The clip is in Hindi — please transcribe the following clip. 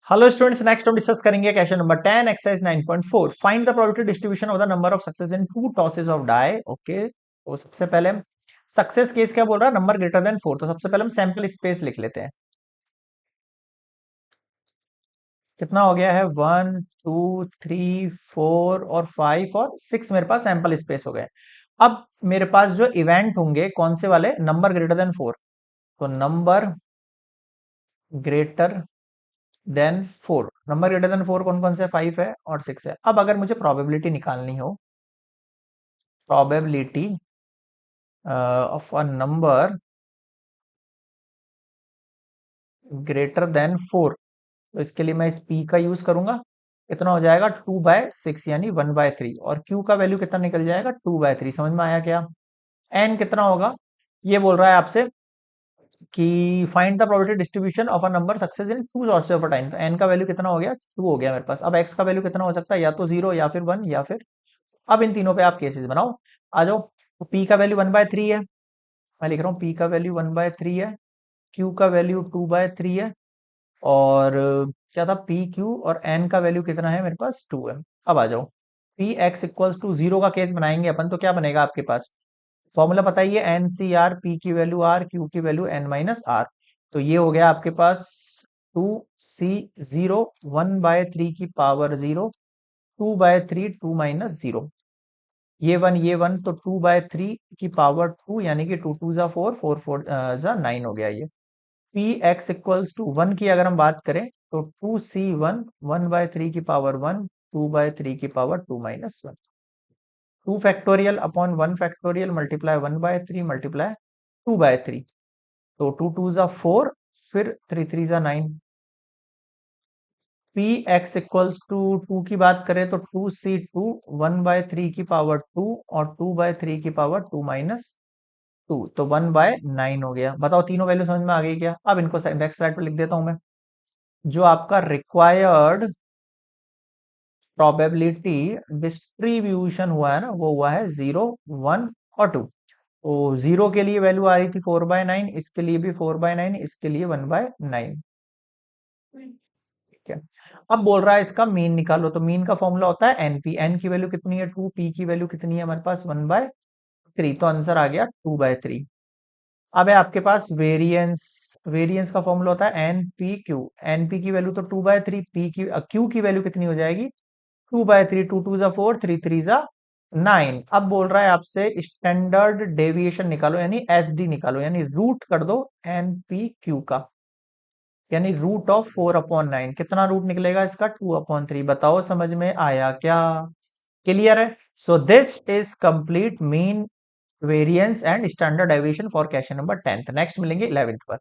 हेलो स्टूडेंट्स, नेक्स्ट हम डिस्कस करेंगे question number 10 exercise 9.4। Find the probability distribution of the number of success in two tosses of die. Okay, तो सबसे पहले हम सक्सेस केस क्या बोल रहा है, नंबर ग्रेटर देन 4। तो सबसे पहले हम सैंपल स्पेस लिख लेते हैं। कितना हो गया है, 1 2 3 4 और 5 और 6 मेरे पास सैंपल स्पेस हो गए। अब मेरे पास जो इवेंट होंगे कौन से वाले, नंबर ग्रेटर देन 4। तो number greater than 4, number greater than 4 कौन कौन से, 5 है और 6 है। अब अगर मुझे प्रोबेबिलिटी निकालनी हो, probability of a number greater than 4, तो इसके लिए मैं इस p का यूज करूंगा। कितना हो जाएगा, 2/6 यानी 1/3। और q का वैल्यू कितना निकल जाएगा, 2/3। समझ में आया क्या। n कितना होगा, ये बोल रहा है आपसे कि find the probability distribution of a number success in two sources of a time. तो n का वैल्यू कितना हो गया, 2 हो गया मेरे पास। अब x का वैल्यू कितना हो सकता है, या तो 0 या फिर 1 या फिर, अब इन तीनों पे आप केसेस बनाओ। आ जाओ। तो p का वैल्यू 1/3 है, मैं लिख रहा हूँ p का वैल्यू 1/3 है, q का वैल्यू 2/3 है, और क्या था, पी क्यू और एन का वैल्यू कितना है मेरे पास, 2 है। अब आ जाओ, पी एक्स इक्वल्स टू 0 का केस बनाएंगे अपन, तो क्या बनेगा आपके पास, फॉर्मूला पता ही है, एन सी आर, पी की वैल्यू आर, क्यू की वैल्यू एन माइनस आर। तो ये हो गया आपके पास 2c0, 1/3 की पावर 0, 2/3, 2 - 0। ये वन तो 2/3 की पावर 2, यानी कि 2 2 ज़ा 4, 4 4 ज़ा 9 हो गया ये। पी एक्स इक्वल्स टू 1 की अगर हम बात करें, तो 2c1, 1/3 की पावर 1, 2/3 की power 2 - 1। 2 factorial upon 1 factorial multiply 1/3 multiply 2/3। तो 2 2 ज़ा 4, फिर 3 3 ज़ा 9। पी एक्स इक्वल्स टू 2 की बात करें तो 2c2, 1/3 की पावर 2 और 2/3 की पावर 2 - 2। तो 1/9 हो गया। बताओ तीनों वैल्यू समझ में आ गई क्या। अब इनको नेक्स्ट स्लाइड पर लिख देता हूं मैं। जो आपका रिक्वायर्ड प्रोबेबिलिटी डिस्ट्रीब्यूशन हुआ है ना, वो हुआ है 0 1 और 2। तो 0 के लिए वैल्यू आ रही थी 4/9, इसके लिए भी 4/9, इसके लिए 1/9। ठीक है। अब बोल रहा है इसका मीन निकालो, तो मीन का फॉर्मूला होता है एनपी। एन की वैल्यू कितनी है, 2, पी की वैल्यू कितनी है हमारे पास, 1/3। तो आंसर आ गया 2/3। अब है आपके पास वेरिएंस। वेरिएंस का फॉर्मूला होता है एनपी क्यू। एनपी की वैल्यू तो 2/3, पी की क्यू की वैल्यू कितनी हो जाएगी, 2/3, 2 2 ज़ा 4, 3 3 ज़ा 9। अब बोल रहा है आपसे स्टैंडर्ड डेविएशन निकालो, यानी एसडी निकालो, यानी रूट कर दो एन पी क्यू का, यानी रूट ऑफ 4/9। कितना रूट निकलेगा इसका, 2/3। बताओ समझ में आया क्या, क्लियर है। So this is complete mean, variance and standard deviation for question number 10। Next मिलेंगे 11th पर।